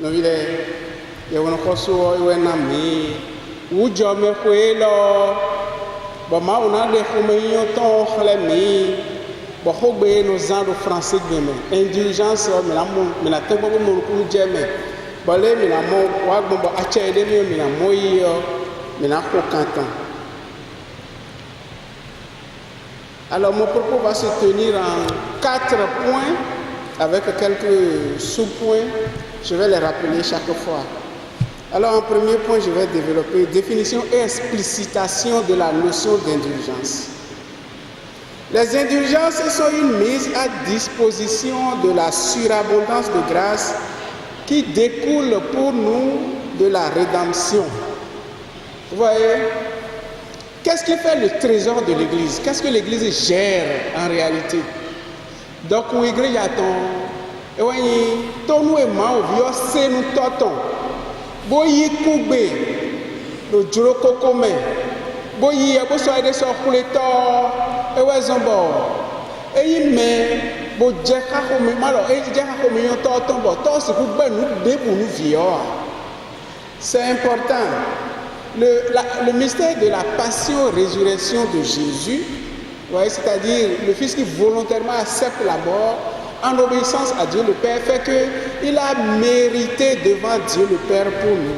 Nous il est il y a un cosso il y a un ami où jamais quoi là bon ma on a des communions tant chlemi bon hobé nos ans de français demain indulgence mais la tête bon mon coup jamais bon les mais la mon wa bon acheter des mais la moi mais la cocantan. Alors mon propos va se tenir en 4 points avec quelques sous-points. Je vais les rappeler chaque fois. Alors en premier point, je vais développer définition et explicitation de la notion d'indulgence. Les indulgences sont une mise à disposition de la surabondance de grâce qui découle pour nous de la rédemption. Vous voyez? Qu'est-ce qui fait le trésor de l'Église? Qu'est-ce que l'Église gère en réalité? Donc, où il y a ton, ton nous et moi, c'est nous t'entend. Boyi koube, le juro kokome. Boyi abo so ide so kuleto, ewe zombo. Eyi me bo jeka ko mi malo, eyi jeka ko mi yon to tombo. To si ku gbe nous de pour nous vio. C'est important. Le mystère de la passion-résurrection de Jésus, c'est-à-dire le Fils qui volontairement accepte la mort en obéissance à Dieu le Père, fait qu'il a mérité devant Dieu le Père pour nous.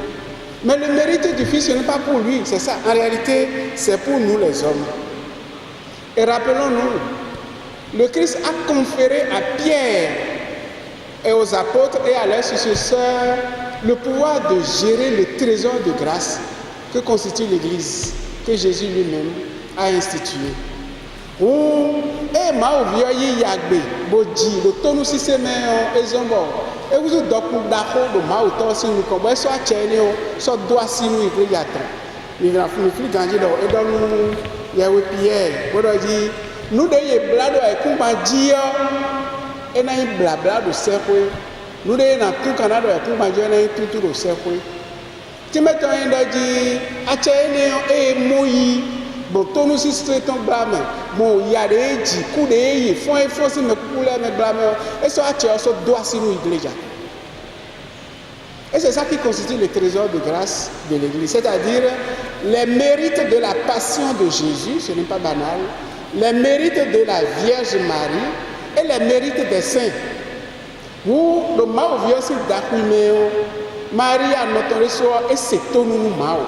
Mais le mérite du Fils, ce n'est pas pour lui, c'est ça. En réalité, c'est pour nous les hommes. Et rappelons-nous, le Christ a conféré à Pierre et aux apôtres et à leurs successeurs le pouvoir de gérer le trésor de grâce que constitue l'Église, que Jésus lui-même a institué. Et ma ouvia yi yagbe boji le tonu si se me ezombo e wuzu doku dako do ma uto si nu ko bo so achene o so do asinu igre yatra ni na fu fi ganji do e do nu ya we Pierre bodo ji nu de ye blado e ku ma ji yo e na yi blabla do sekwe nu de na tu kanado e ku ma ji na yi tutu do sekwe ti meto enda ji achene e moyi bon ton aussi c'est ton blâme bon il y a des dji coup de yi font si me couler me blâme et ça tu as so doit si nous église et c'est ça qui constitue le trésor de grâce de l'église, c'est-à-dire les mérites de la passion de Jésus, ce n'est pas banal, les mérites de la Vierge Marie et les mérites des saints. Où le mao vieux si d'akuméo Marie a notre soir et c'est tout nous mao.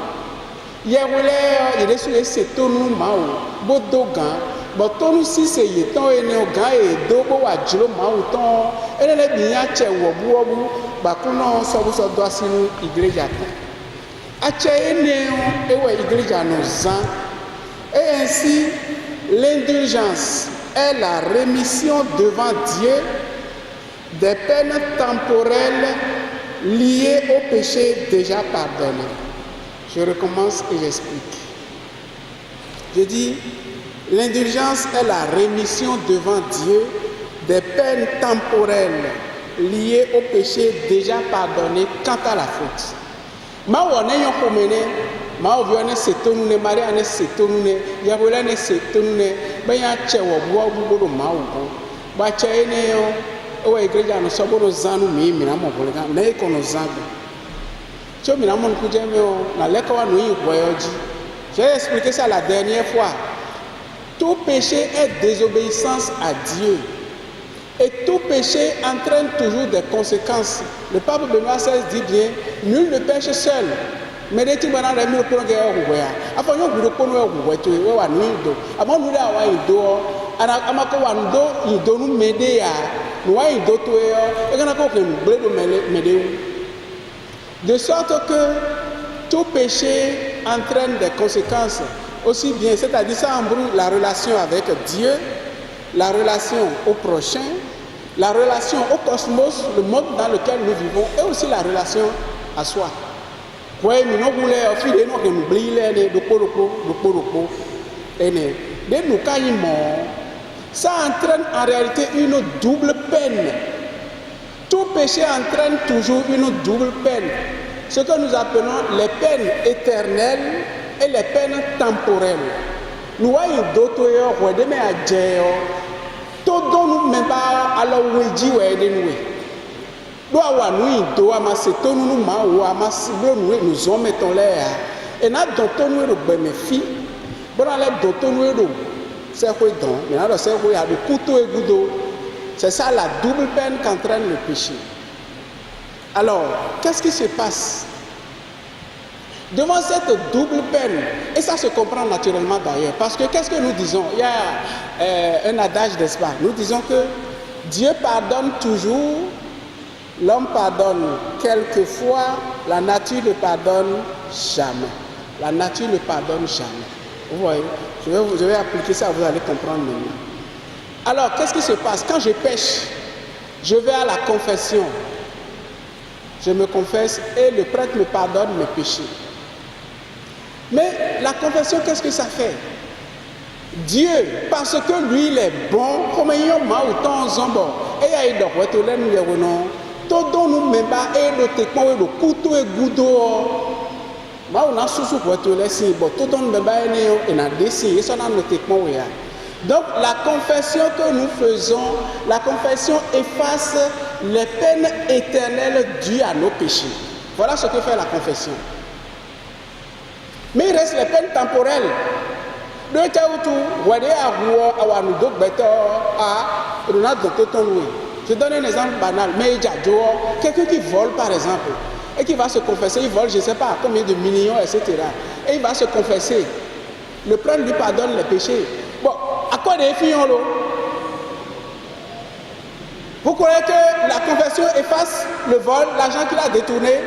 Yewele il est sur ese tonu mao bodogan bo tonu si se ye ton ene ogan e do bo wa jiro mao ton ele le biya che wo bu obu ba kuno so bu so do asinu iglesia ton ache ene ewe iglesia no zan et ainsi l'indulgence est la rémission devant Dieu des peines temporelles liées au péché déjà pardonné. Je recommence et j'explique. Je dis, l'indulgence est la rémission devant Dieu des peines temporelles liées au péché déjà pardonné quant à la faute. Ma wone yo komene, ma ovione setonune, Maria ne setonune, Yahweh ne setonune, ba ya chewo bo bo ma wo. Ba chene yo o igreja no soboro zanu mi na mo bolega, na iko no zanu. J'ai expliqué ça la dernière fois. Tout péché est désobéissance à Dieu. Et tout péché entraîne toujours des conséquences. Le pape Benoît XVI dit bien, nul ne pêche seul. Mais les gens qui ont été en train de de sorte que tout péché entraîne des conséquences, aussi bien, c'est-à-dire ça embrouille la relation avec Dieu, la relation au prochain, la relation au cosmos, le monde dans lequel nous vivons, et aussi la relation à soi. Ça entraîne en réalité une double peine. Tout péché entraîne toujours une double peine. Ce que nous appelons les peines éternelles et les peines temporelles. Nous voyons d'autres tout dont nous même pas alors oui dit ouais de nous. nous hommes mettons l'air. Et n'a d'autres nous le bénéfice. Bon, allez d'autres nous le c'est quoi donc? Maintenant, c'est quoi? Il y a le couteau et goudo. C'est ça la double peine qu'entraîne le péché. Alors, qu'est-ce qui se passe? Devant cette double peine, et ça se comprend naturellement d'ailleurs, parce que qu'est-ce que nous disons? Il y a un adage, n'est-ce pas? Nous disons que Dieu pardonne toujours, l'homme pardonne quelquefois, la nature ne pardonne jamais. La nature ne pardonne jamais. Vous voyez? Je vais appliquer ça, vous allez comprendre maintenant. Alors, qu'est-ce qui se passe? Quand je pêche, je vais à la confession. Je me confesse et le prêtre me pardonne mes péchés. Mais la confession, qu'est-ce que ça fait? Dieu, parce que lui, il est bon, comme il y a autant de zombo, et il y a eu d'autres, tout nous même pas, et le téquon, et le couteau, et le goudo, on a sous pour tout laisser, tout nous même pas, et on a décidé, et ça, on a le téquon, donc la confession que nous faisons, la confession efface les peines éternelles dues à nos péchés. Voilà ce que fait la confession. Mais il reste les peines temporelles. Je donne un exemple banal. Mais quelqu'un qui vole par exemple, et qui va se confesser, il vole je ne sais pas combien de millions, etc. Et il va se confesser. Le prêtre lui pardonne les péchés. Bon, à quoi des filles ont l'eau? Vous croyez que la confession efface le vol, l'argent qu'il a détourné?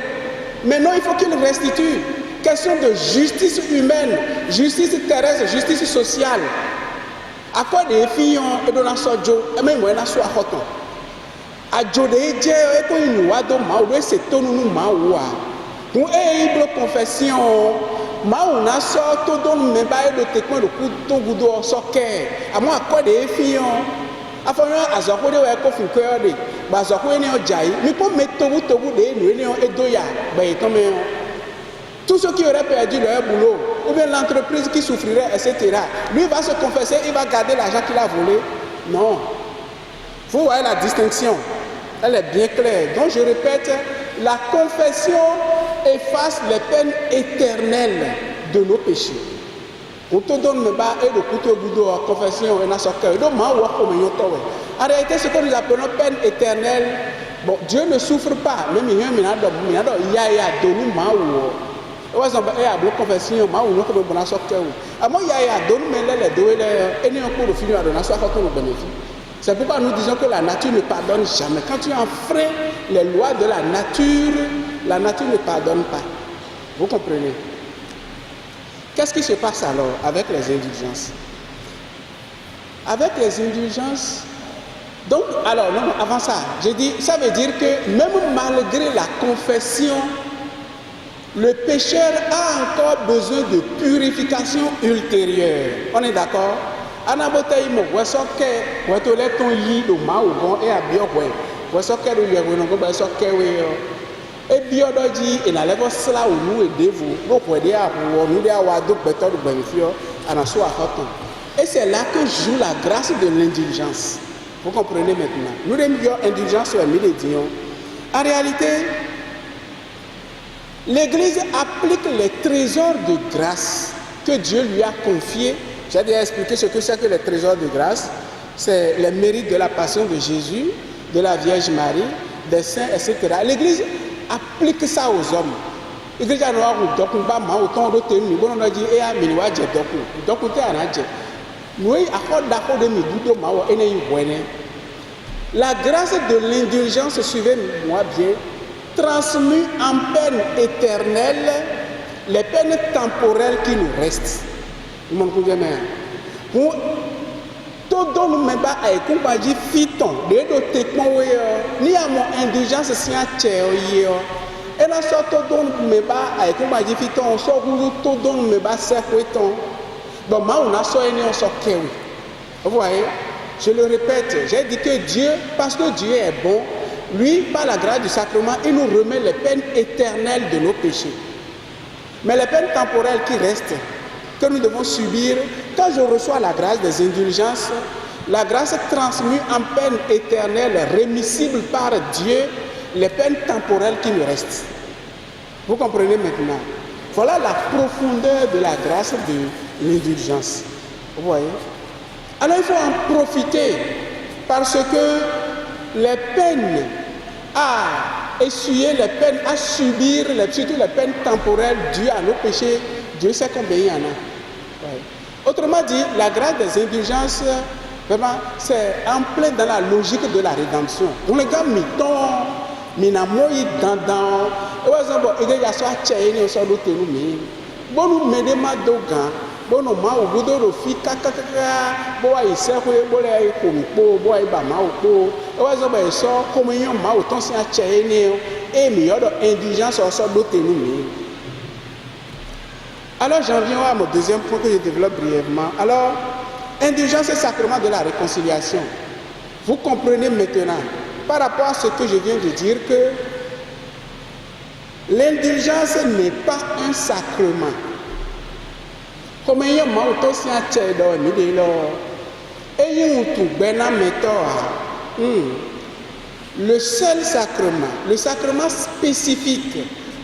Mais non, il faut qu'il restitue. Question de justice humaine, justice terrestre, justice sociale. À quoi des filles ont et dans la sojo, et même moi, la soie roton. À Jodé, Dieu, et quand il nous a donné, c'est tout nous maoua. Pour une confession, maouna sort tout donne même pas de témoin de couteau goudou soquet. À moi, à quoi des filles ont. Afin à Zoko de Weko Fuker, Bazoko et Néo-Jai, mais pour mettre tout le monde et Doya, tous ceux qui auraient perdu leur boulot, ou bien l'entreprise qui souffrirait, etc. Lui va se confesser, il va garder l'argent qu'il a volé. Non. Vous voyez la distinction. Elle est bien claire. Donc je répète, la confession efface les peines éternelles de nos péchés. On te donne le bas et le couteau boudou en confession et dans son cœur. En réalité, ce que nous appelons peine éternelle, bon, Dieu ne souffre pas. Même il y a donné par exemple, il y a une confession, il y a une confession. Il y a donné les deux et nous avons fini à donner nos bénéfices. C'est pourquoi nous disons que la nature ne pardonne jamais. Quand tu enfreins les lois de la nature ne pardonne pas. Vous comprenez? Qu'est-ce qui se passe alors avec les indulgences? Avec les indulgences, donc, alors, non, avant ça, j'ai dit, ça veut dire que même malgré la confession, le pécheur a encore besoin de purification ultérieure. On est d'accord? Et bien dit, il n'allait pas cela où nous aidez-vous. Nous pouvons dire à nous dire à d'autres bêtons de bénéfice à la soie. Et c'est là que joue la grâce de l'indulgence. Vous comprenez maintenant? Nous avons indulgence sur les milléniaux. En réalité, l'Église applique les trésors de grâce que Dieu lui a confiés. J'ai déjà expliqué ce que c'est que les trésors de grâce. C'est les mérites de la passion de Jésus, de la Vierge Marie, des saints, etc. L'Église applique ça aux hommes. L'Église a la grâce de l'indulgence, suivez-moi bien, transmet en peine éternelle les peines temporelles qui nous restent. Pour tout donne même pas à écouter fiton de témoins ni à mon indulgence si à tchéo et là ça tout donne même pas à écouter fiton so tout donne même pas c'est quoi donc moi on a soigné on sort kéwi. Vous voyez, je le répète, j'ai dit que Dieu, parce que Dieu est bon, lui par la grâce du sacrement il nous remet les peines éternelles de nos péchés, mais les peines temporelles qui restent que nous devons subir, quand je reçois la grâce des indulgences, la grâce transmue en peine éternelle, rémissible par Dieu, les peines temporelles qui me restent. Vous comprenez maintenant? Voilà la profondeur de la grâce de l'indulgence. Vous voyez? Alors il faut en profiter parce que les peines à essuyer, les peines à subir, surtout les peines temporelles dues à nos péchés, Dieu sait combien il y en a. Ouais. Autrement dit, la grâce des indulgences, vraiment, c'est en plein dans la logique de la rédemption. Donc les gars, dandan, par exemple, il y a soit tchaïni ou soit d'autres nous, bon nous mettons ma dogan, bon nous ma ou boudou rofi kaka bon aïe c'est quoi bon aïe comme bon aïe ba ma ou po, par exemple il sort comme il y a ma ou tant c'est un tchaïni et mais il y a indulgence ou soit d'autres nous. Alors j'en viens à mon deuxième point que je développe brièvement. Alors, indulgence et sacrement de la réconciliation. Vous comprenez maintenant, par rapport à ce que je viens de dire, que l'indulgence n'est pas un sacrement. Comme il y a un si un tchèdo, le seul sacrement, le sacrement spécifique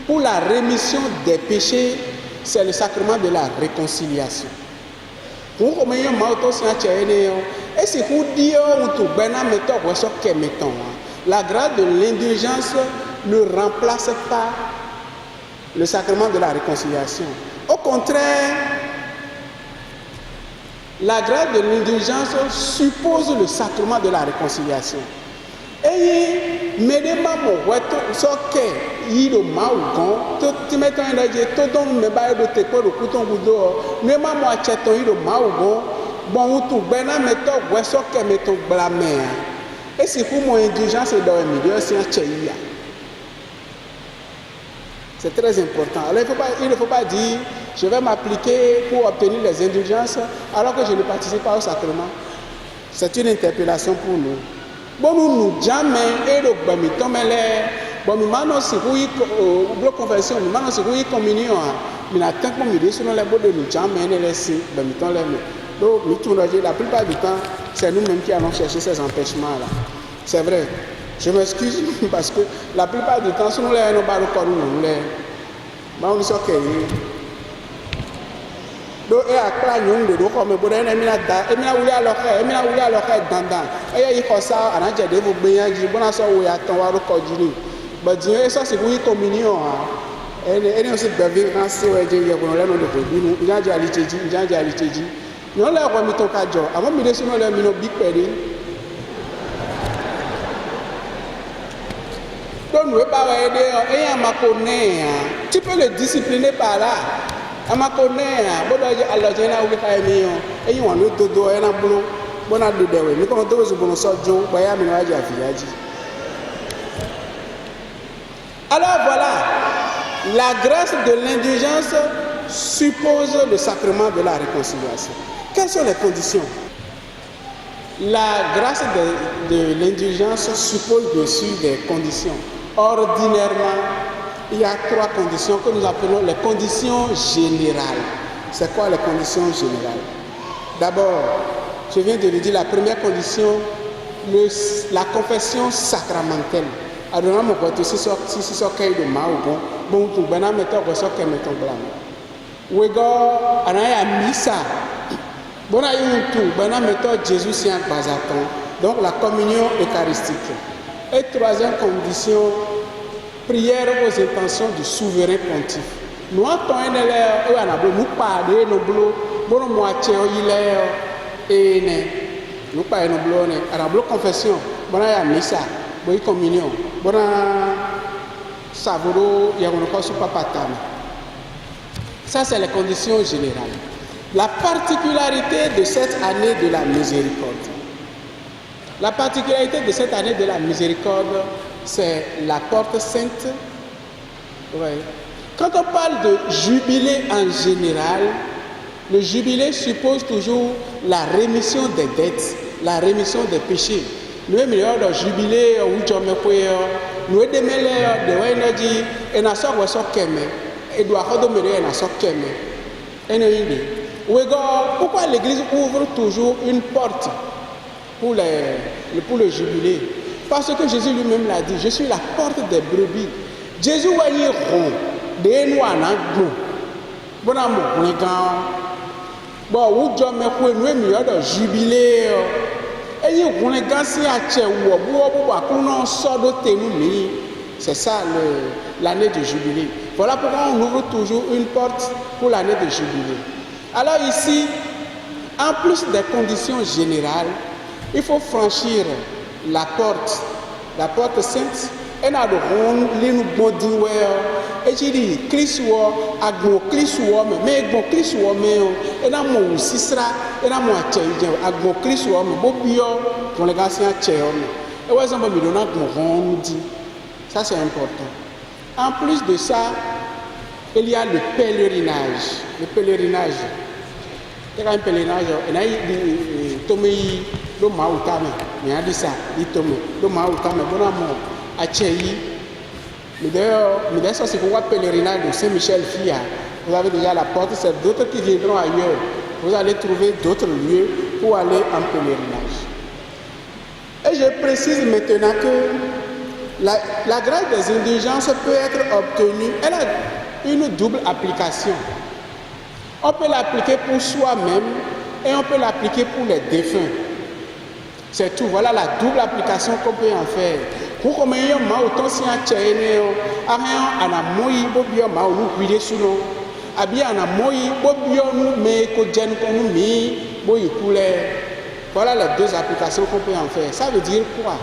pour la rémission des péchés, c'est le sacrement de la réconciliation. Et si vous dites la grâce de l'indulgence ne remplace pas le sacrement de la réconciliation. Au contraire, la grâce de l'indulgence suppose le sacrement de la réconciliation. Et medema mo weto soke yido maugon to timeto ndaje to don me ba do te ko ku ton gudo ne ma mo acheto yido maugon bon utu bena meto we soke meto blame et si pour mon indulgence do milieu c'est un cheia. C'est très important. Alors il ne faut pas dire je vais m'appliquer pour obtenir les indulgences alors que je ne participe pas au sacrement. C'est une interpellation pour nous. Bon nous jamais et le bamiton mais bon nous maintenant c'est pour bloc conversion nous maintenant c'est pour communion mais la tant qu'on me dit sur les bords de nous jamais les laisser bamiton les donc nous tournons la plupart du temps c'est nous-mêmes qui allons chercher ces empêchements là. C'est vrai. Je m'excuse parce que la plupart du temps si nous les nous barrons comme nous les bah on est ok. Donc et à quoi nous de comme bon emina da emina wuli alors dandan et il faut ça ana jede vous bien dit bon ça wo ya tan wa ro ko jini but Dieu ça c'est pour communion et aussi bavir quand c'est ouais je ya kono le no de binu ija ja aliteji non la ko mi to ka jo amo mi de suno le mi no big pedi donc nous pas ouais de et ma connaît tu peux le discipliner par là. Amakonea bodo Allah jena ubi kaimiyo eyi wanu dodo ena bulo bona dudewe mi kono dozo bono sojo baya mi waji afiyaji. Alors voilà, la grâce de l'indulgence suppose le sacrement de la réconciliation. Quelles sont les conditions? La grâce de l'indulgence suppose dessus des conditions. Ordinairement, il y a trois conditions que nous appelons les conditions générales. C'est quoi les conditions générales? D'abord, je viens de le dire, la première condition, la confession sacramentelle. Alors, mon côté, si c'est de Maogon, bon, tout le monde mettre au socle mettons blanc. Ouego, on a mis ça. Bon, on a eu tout, ben mettre Jésus c'est un basaton. Donc, la communion eucharistique. Et troisième condition, prière aux intentions du souverain pontife. Nous attendons nous parler nos blocs, bon moitié il est et nous parlons nos blocs, à la confession, bon à missa, bon communion, bon savoro, il y a une chose pas patame. Ça c'est les conditions générales. La particularité de cette année de la miséricorde. La particularité de cette année de la miséricorde, c'est la porte sainte. Ouais. Quand on parle de jubilé en général, le jubilé suppose toujours la rémission des dettes, la rémission des péchés. Nous sommes de jubilé, nous sommes nous pourquoi l'Église ouvre toujours une porte pour le jubilé? Parce que Jésus lui-même l'a dit, je suis la porte des brebis. Jésus va y rond, des noirs n'ont bon amour, les gars. Bon, où John me fait nous meilleur de jubilé. Et il y a des gars qui a tué ou sort de nous. C'est ça l'année de jubilé. Voilà pourquoi on ouvre toujours une porte pour l'année de jubilé. Alors ici, en plus des conditions générales, il faut franchir la porte sainte. Et nous avons les bons et j'ai dit, Christ a gros Christ mais bon Christ et n'a mon sisra et n'a mon tchèque a gros Christ bobio pour les gars c'est un tchèque et ouais ça me donne un dit ça c'est important. En plus de ça, il y a le pèlerinage. Il y a un pèlerinage et là il tomei do mautame mais a dit ça il tomei do mautame bon amour à Tchéi. Mais d'ailleurs, ça c'est pourquoi pèlerinage de Saint-Michel Fia. Vous avez déjà la porte, c'est d'autres qui viendront ailleurs. Vous allez trouver d'autres lieux pour aller en pèlerinage. Et je précise maintenant que la grâce des indulgences peut être obtenue, elle a une double application. On peut l'appliquer pour soi-même et on peut l'appliquer pour les défunts. C'est tout, voilà la double application qu'on peut en faire. Pour que meilleur autant si un tchéné a na moyi bobio ma ou huile suno abia na moyi bobio nous mais que jen nous mi boyi couleur. Voilà les deux applications qu'on peut en faire. Ça veut dire quoi?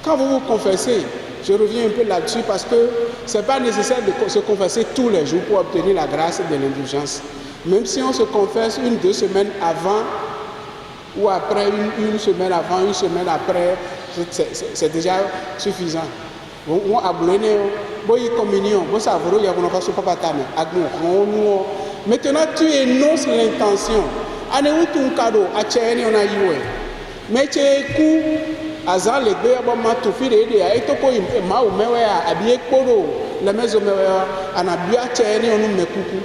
Quand vous vous confessez, je reviens un peu là-dessus parce que c'est pas nécessaire de se confesser tous les jours pour obtenir la grâce de l'indulgence. Même si on se confesse 1-2 semaines avant ou après, une semaine avant, une semaine après, c'est déjà suffisant. On a brûlé, on a communion, on a savoué, on a passé par maintenant, tu énonces l'intention. On a eu ton cadeau, à Tchéné, on a eu. Mais tu es coup, à Zan, les deux, on a tout fait, et tu as ma ou me habillé Kodo, la maison, on a bu à Tchéné, on a mis coucou.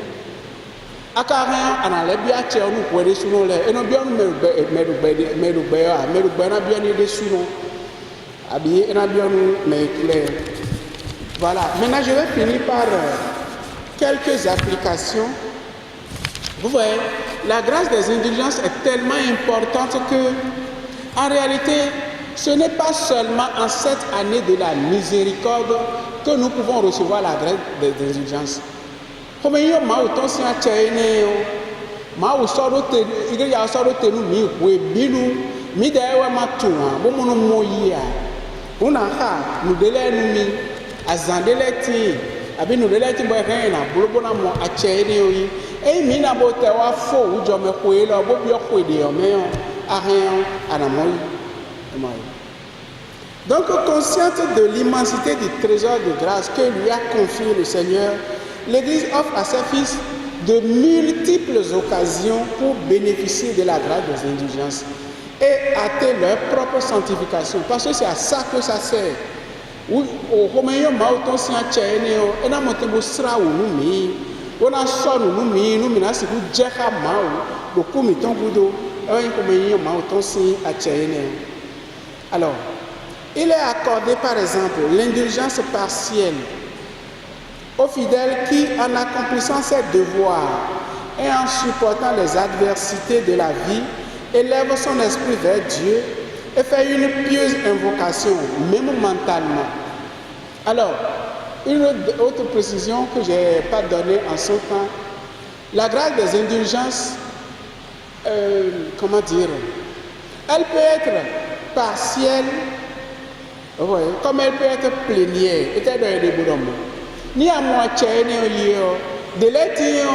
Akaran ana lebi ache onu kwere suno le eno bi onu merugbe na bi onu de suno abi ena bi onu me clair. Voilà, maintenant je vais finir par quelques applications. Vous voyez, la grâce des indulgences est tellement importante que en réalité ce n'est pas seulement en cette année de la miséricorde que nous pouvons recevoir la grâce des indulgences. Comme il y a autant si un tchéné, ma ou sort il y a sort de nous mi ou bilu mi d'ailleurs ma tout bon mon moya on a nous délai nous mi azandeleti abi nous délai boy rien na bolobona mo a tchéné oui et mi na bote wa fo ou jo me ko elo bo bi o ko de o me a rien ana moy. Donc consciente de l'immensité du trésor de grâce que lui a confié le Seigneur, l'Église offre à ses fils de multiples occasions pour bénéficier de la grâce des indulgences et atteindre leur propre sanctification. Parce que c'est à ça que ça sert. Au Romain, Mauton, si un tchéné, et n'a monté au sera ou nous mis, on a sonné nous mis, c'est vous djeka mao, beaucoup miton boudo, et Romain, Mauton, si un tchéné. Alors, il est accordé par exemple l'indulgence partielle aux fidèles qui, en accomplissant ses devoirs et en supportant les adversités de la vie, élève son esprit vers Dieu et fait une pieuse invocation, même mentalement. Alors, une autre précision que je n'ai pas donnée en ce temps, la grâce des indulgences, comment dire, elle peut être partielle, comme elle peut être plénière, c'est-à-dire des boulots. Ni à moitié ni yo de l'étion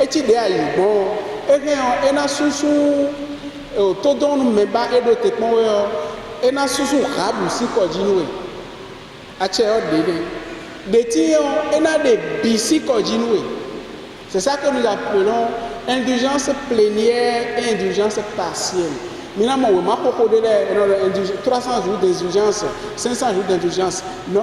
et tu de aïe bon et na susu to don me ba e do te pon et na susu rabu si ko jinwe a che o de tion et na de bisi ko jinwe. C'est ça que nous appelons indulgence plénière et indulgence partielle. Maintenant, on m'a proposé 300 jours d'indulgence, 500 jours d'indulgence. Non.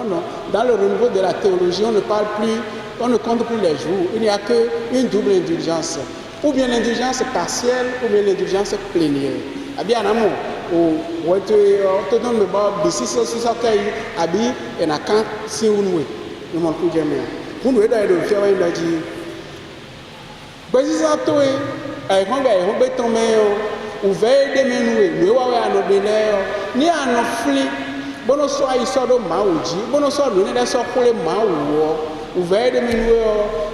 Dans le renouveau de la théologie, on ne parle plus, on ne compte plus les jours. Il n'y a qu'une double indulgence. Ou bien l'indulgence partielle, ou bien l'indulgence plénière. Eh bien, en amour, o wote to don me ba bisi so so kai abi ena kan si unwe no mo ku je me kun we da do fi wa ina ji bisi sa to e ai ho be ton me o ve de menue we wa wa no de le ni ano fli bono so ai so do ma oji bono so do ne de so kule ma wo o ve de menue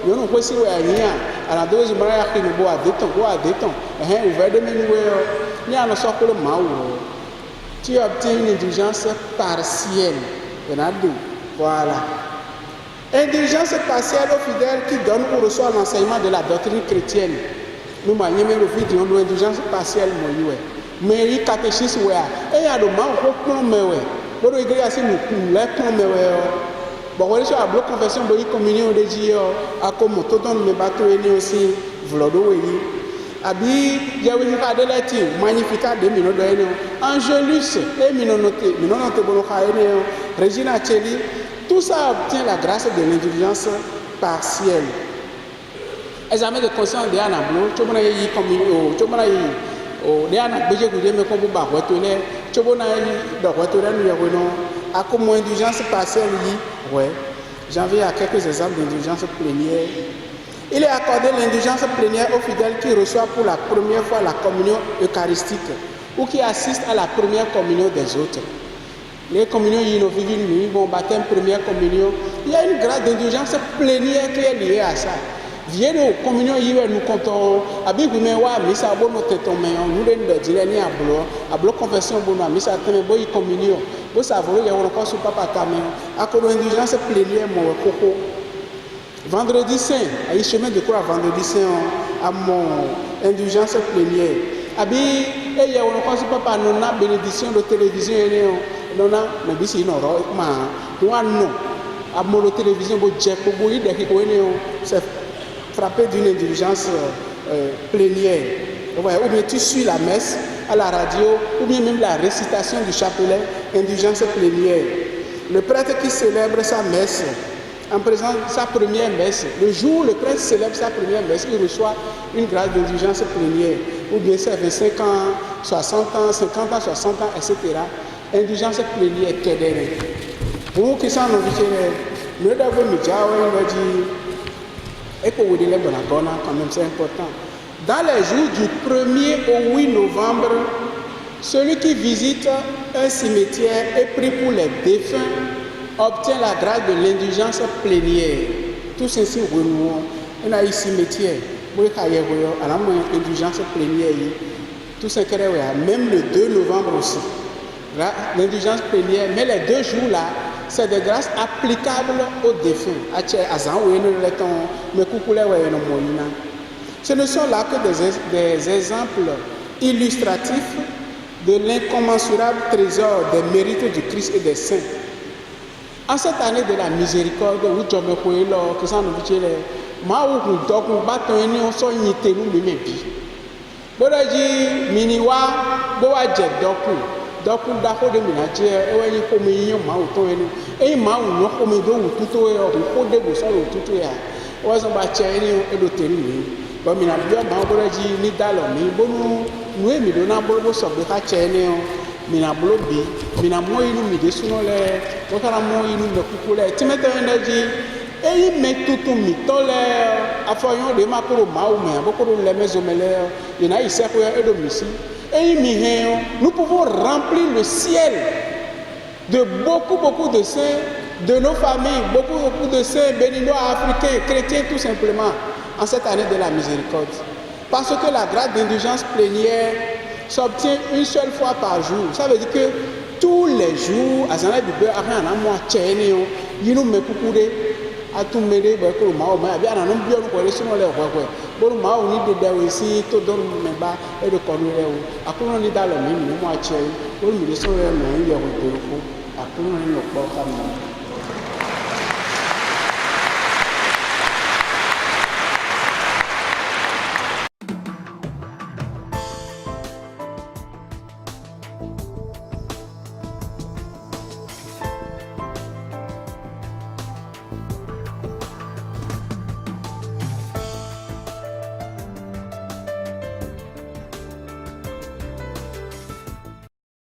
yo no kwesi we anya ana dozi mara ya kini bo adeton o ve de menue ni ano so kule ma wo tu obtiens une indulgence partielle. Voilà. Indulgence partielle aux fidèles qui donnent ou reçoivent l'enseignement de la doctrine chrétienne. Nous m'avons mis le vidéo de l'indulgence partielle. Mais il catéchisme, et il y a le mal au plan, mais bon, il y a assez de plans, mais bon, on est sur la bloc confession, il communion de Dieu, à comme tout le monde bateau et aussi, Vlodo, Abi, il y a une carte de lettre, magnificat de Minodo, Angelus, et Minonote, Regina Cheli, tout ça obtient la grâce de l'indulgence partielle. Examen de conscience de Anna Blo, tu m'as dit communion, tu m'as dit, oh, les Anna Béjé, vous aimez comme vous barretonnez, tu m'as dit, dans votre nous avons, à comme indulgence partielle, ouais, j'en viens à quelques exemples d'indulgence plénière. Il est accordé l'indulgence plénière aux fidèles qui reçoivent pour la première fois la communion eucharistique ou qui assistent à la première communion des autres. Les communions innovives, bon baptême, première communion, il y a une grâce d'indulgence plénière qui est liée à ça. Viens aux communions, nous comptons, avec vous, mais ça bon notre mais nous les dire à bloc confession bon mais ça te bon communion. Vous savez, il y a encore sur papa camion. À cause de l'indulgence plénière, mon coco. Vendredi saint, à y chemin de croix, vendredi saint, à mon indulgence plénière. Abi, et il y a encore sur papa, non, bénédiction de télévision, non, mais ici, non, non, à mon télévision, c'est frappé d'une indulgence plénière. Ou bien tu suis la messe à la radio, ou bien même la récitation du chapelet, indulgence plénière. Le prêtre qui célèbre sa messe, en présent sa première messe, le jour où le prêtre célèbre sa première messe, il reçoit une grâce d'indulgence plénière. Ou bien c'est 25 ans, 60 ans, 50 ans, 60 ans, etc. Indulgence plénière, kedere. Pour nous qui sommes novices, nous devons nous dire, et pour vous dire de la bonne, quand même, c'est important. Dans les jours du 1er au 8 novembre, celui qui visite un cimetière et prie pour les défunts obtient la grâce de l'indulgence plénière. Tout ceci, on a un cimetière. On a une indulgence plénière. Tout ce qui est même le 2 novembre aussi. L'indulgence plénière, mais les 2 jours-là, c'est des grâces applicables aux défunts. Ce ne sont là que des exemples illustratifs de l'incommensurable trésor des mérites du Christ et des saints. En cette année de la miséricorde, où tu me connais, que ça nous dit, ma ou donc bâton ni on so yité nous me bi. Bodo ji miniwa bo wa je doku da ko de mina je e wa ni ko mi yan ma o to enu. E ma o no ko mi do wu tuto e o ko de bo so ru tuto ya. O so ba che ni e do tenu ni. Bo mina bi o ma bodo ji ni dalo mi bonu nu e mi do na bo so be ka che ni o. Mina bolo bi mina mo inu mi de suno le o kara mo inu me kukule timete energy e me tutu mi tole afoyon de makoro maou me bokoro le mezomele ina iseko ya edo misi e mi hen nous pouvons remplir le ciel de beaucoup de saints de nos familles beaucoup de saints béninois africains chrétiens tout simplement en cette année de la miséricorde parce que la grâce d'indulgence plénière s'obtient une seule fois par jour. Ça veut dire que tous les jours, à Zana Bibe, à rien à moi, Tchénéo, Yinou Mekoukoudé, à tout mêler, Bekolo Mao, mais bien un homme bien pour les sons, les rois. Bon, Mao, ni de Dawesi, tout donne mes bas et de Cornuléo. À quoi on est dans le même, moi, Tché, pour me laisser le nom, il y a un peu, à quoi on est le port.